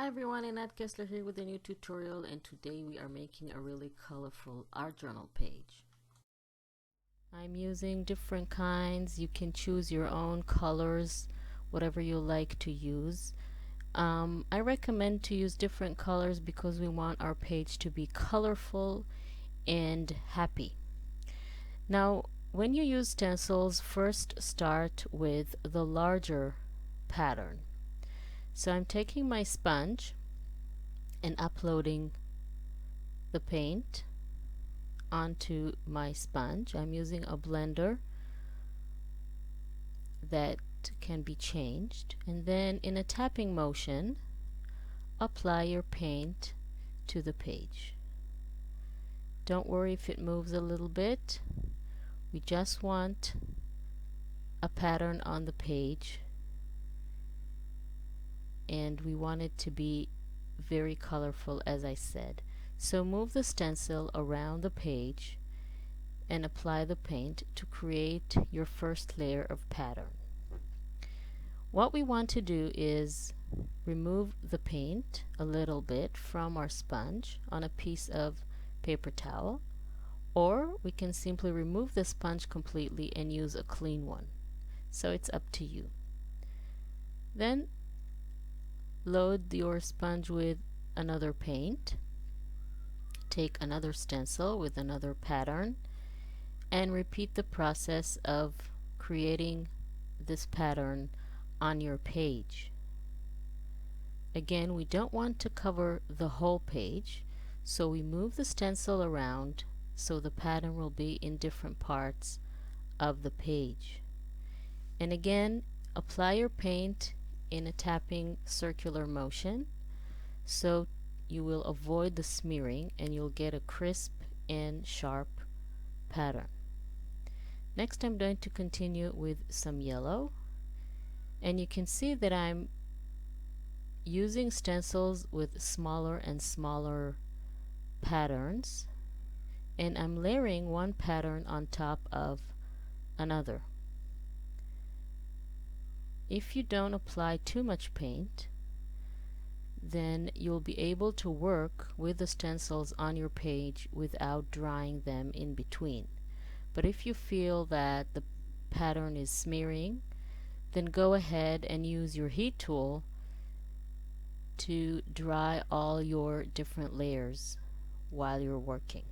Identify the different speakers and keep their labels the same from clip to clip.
Speaker 1: Hi everyone, Annette Kessler here with a new tutorial, and today we are making a really colorful art journal page. I'm using different kinds. You can choose your own colors, whatever you like to use. I recommend to use different colors because we want our page to be colorful and happy. Now, when you use stencils, first start with the larger pattern. So I'm taking my sponge and uploading the paint onto my sponge. I'm using a blender that can be changed, and then in a tapping motion apply your paint to the page. Don't worry if it moves a little bit. We just want a pattern on the page, and we want it to be very colorful, as I said. So move the stencil around the page and apply the paint to create your first layer of pattern. What we want to do is remove the paint a little bit from our sponge on a piece of paper towel, or we can simply remove the sponge completely and use a clean one. So it's up to you. Then load your sponge with another paint, take another stencil with another pattern, and repeat the process of creating this pattern on your page. Again, we don't want to cover the whole page, so we move the stencil around so the pattern will be in different parts of the page. And again, apply your paint in a tapping circular motion so you will avoid the smearing and you'll get a crisp and sharp pattern. Next, I'm going to continue with some yellow, and you can see that I'm using stencils with smaller and smaller patterns, and I'm layering one pattern on top of another. If you don't apply too much paint, then you'll be able to work with the stencils on your page without drying them in between. But if you feel that the pattern is smearing, then go ahead and use your heat tool to dry all your different layers while you're working.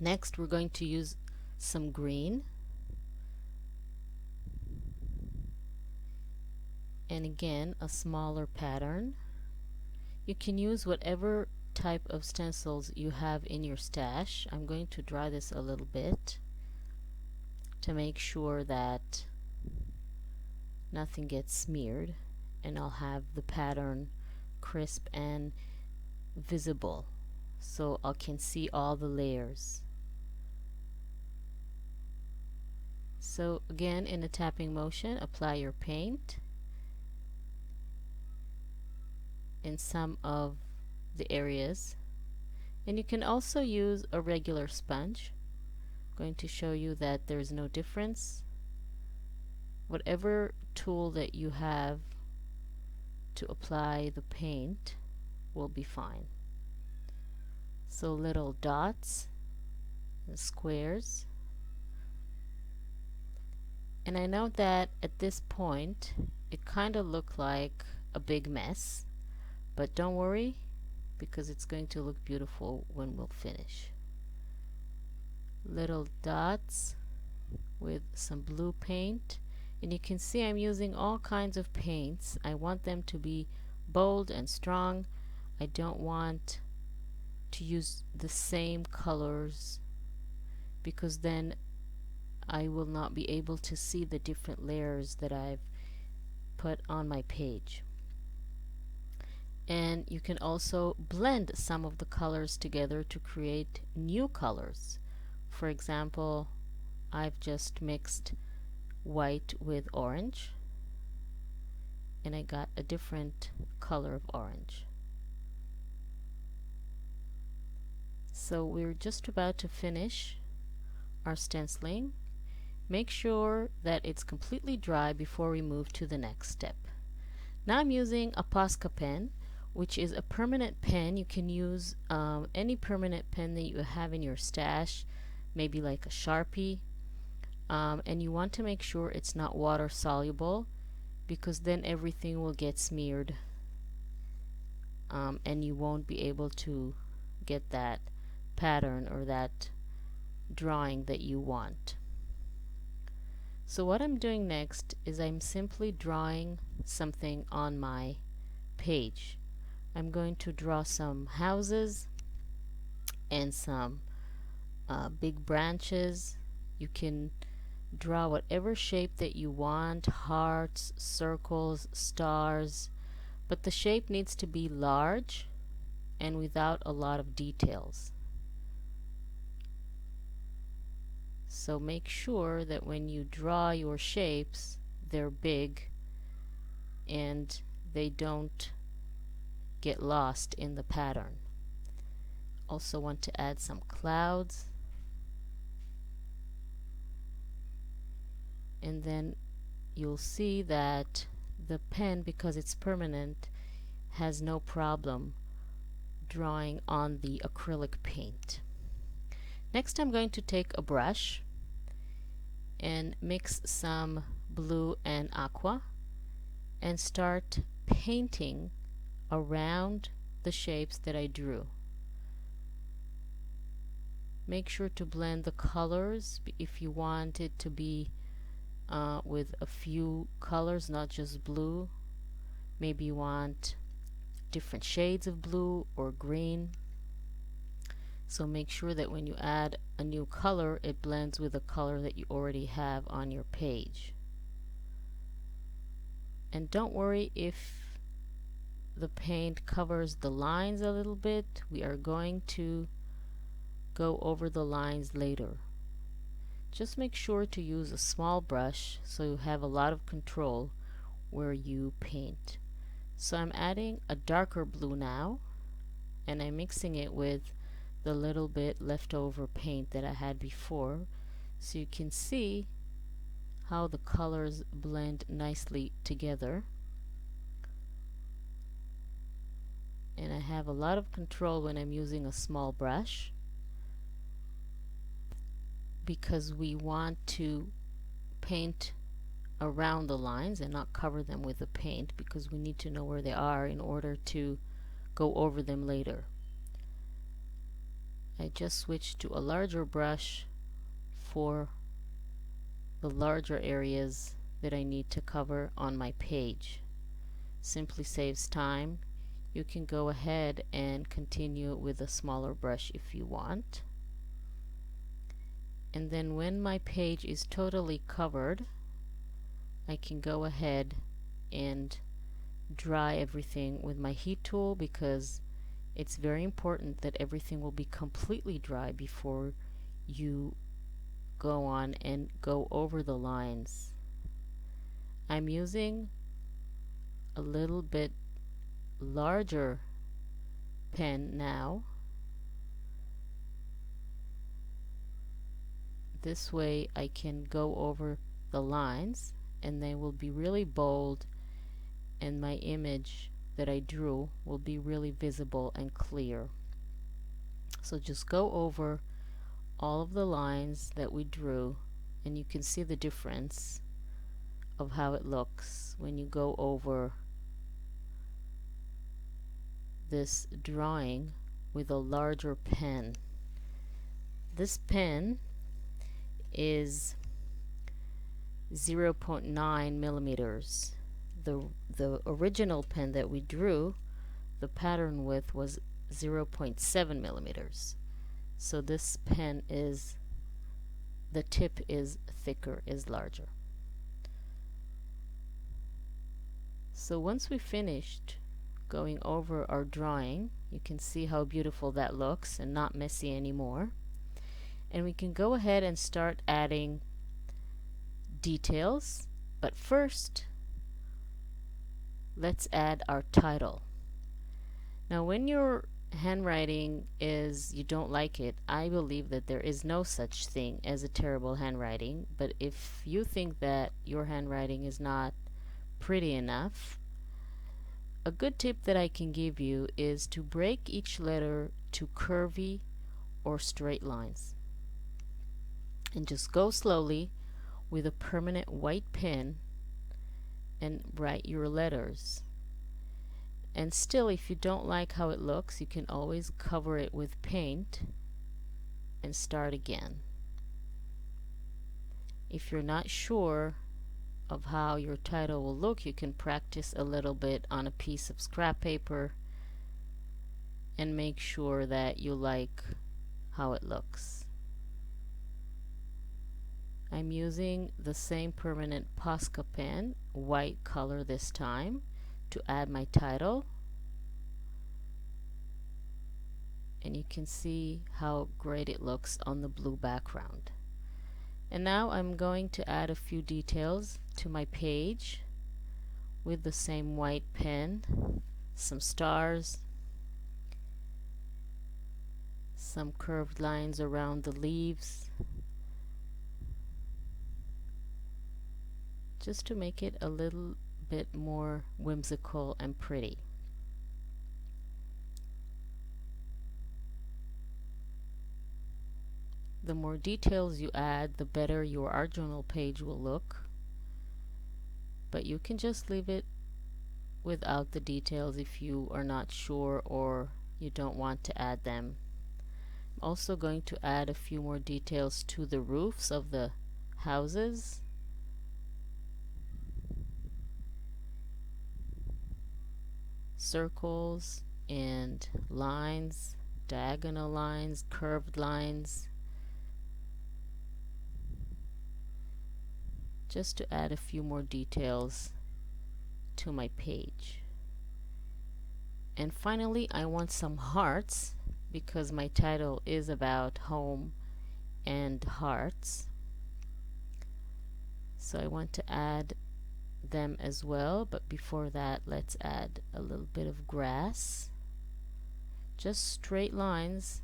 Speaker 1: Next, we're going to use some green, and again a smaller pattern. You can use whatever type of stencils you have in your stash. I'm going to dry this a little bit to make sure that nothing gets smeared, and I'll have the pattern crisp and visible so I can see all the layers. So again, in a tapping motion, apply your paint in some of the areas, and you can also use a regular sponge. I'm going to show you that there's no difference. Whatever tool that you have to apply the paint will be fine. So little dots and squares, and I know that at this point it kind of looked like a big mess, but don't worry, because it's going to look beautiful when we'll finish. Little dots with some blue paint, and you can see I'm using all kinds of paints. I want them to be bold and strong. I don't want to use the same colors because then I will not be able to see the different layers that I've put on my page. And you can also blend some of the colors together to create new colors. For example, I've just mixed white with orange, and I got a different color of orange. So we're just about to finish our stenciling. Make sure that it's completely dry before we move to the next step. Now I'm using a Posca pen, which is a permanent pen. You can use any permanent pen that you have in your stash, maybe like a Sharpie, and you want to make sure it's not water soluble, because then everything will get smeared, and you won't be able to get that pattern or that drawing that you want. So what I'm doing next is I'm simply drawing something on my page. I'm going to draw some houses and some big branches. You can draw whatever shape that you want, hearts, circles, stars, but the shape needs to be large and without a lot of details. So make sure that when you draw your shapes, they're big and they don't get lost in the pattern. Also want to add some clouds, and then you'll see that the pen, because it's permanent, has no problem drawing on the acrylic paint. Next, I'm going to take a brush and mix some blue and aqua and start painting around the shapes that I drew. Make sure to blend the colors if you want it to be with a few colors, not just blue. Maybe you want different shades of blue or green. So make sure that when you add a new color, it blends with the color that you already have on your page. And don't worry if the paint covers the lines a little bit. We are going to go over the lines later. Just make sure to use a small brush so you have a lot of control where you paint. So I'm adding a darker blue now, and I'm mixing it with the little bit leftover paint that I had before, so you can see how the colors blend nicely together. And I have a lot of control when I'm using a small brush, because we want to paint around the lines and not cover them with the paint, because we need to know where they are in order to go over them later. I just switched to a larger brush for the larger areas that I need to cover on my page. Simply saves time. You can go ahead and continue with a smaller brush if you want. And then when my page is totally covered, I can go ahead and dry everything with my heat tool, because it's very important that everything will be completely dry before you go on and go over the lines. I'm using a little bit larger pen now. This way I can go over the lines and they will be really bold, and my image that I drew will be really visible and clear. So just go over all of the lines that we drew, and you can see the difference of how it looks when you go over this drawing with a larger pen. This pen is 0.9 millimeters. The original pen that we drew the pattern with was 0.7 millimeters. So this pen is, the tip is thicker, is larger. So once we finished going over our drawing, you can see how beautiful that looks and not messy anymore. And we can go ahead and start adding details, but first let's add our title. Now when your handwriting is, you don't like it, I believe that there is no such thing as a terrible handwriting, but if you think that your handwriting is not pretty enough, A good tip that I can give you is to break each letter to curvy or straight lines, and just go slowly with a permanent white pen and write your letters. And still, if you don't like how it looks, you can always cover it with paint and start again. If you're not sure of how your title will look, you can practice a little bit on a piece of scrap paper and make sure that you like how it looks. I'm using the same permanent Posca pen, white color this time, to add my title, and you can see how great it looks on the blue background. And now I'm going to add a few details to my page with the same white pen, some stars, some curved lines around the leaves, just to make it a little bit more whimsical and pretty. The more details you add, the better your art journal page will look, but you can just leave it without the details if you are not sure or you don't want to add them. I'm also going to add a few more details to the roofs of the houses. Circles and lines, diagonal lines, curved lines, just to add a few more details to my page. And finally, I want some hearts because my title is about home and hearts. So I want to add them as well, but before that, let's add a little bit of grass. Just straight lines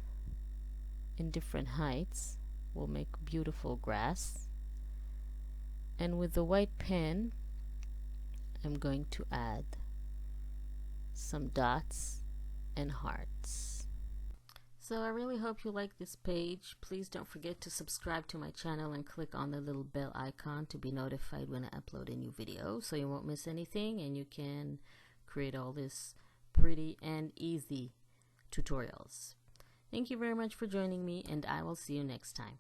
Speaker 1: in different heights will make beautiful grass. And with the white pen, I'm going to add some dots and hearts. So I really hope you like this page. Please don't forget to subscribe to my channel and click on the little bell icon to be notified when I upload a new video, so you won't miss anything and you can create all this pretty and easy tutorials. Thank you very much for joining me, and I will see you next time.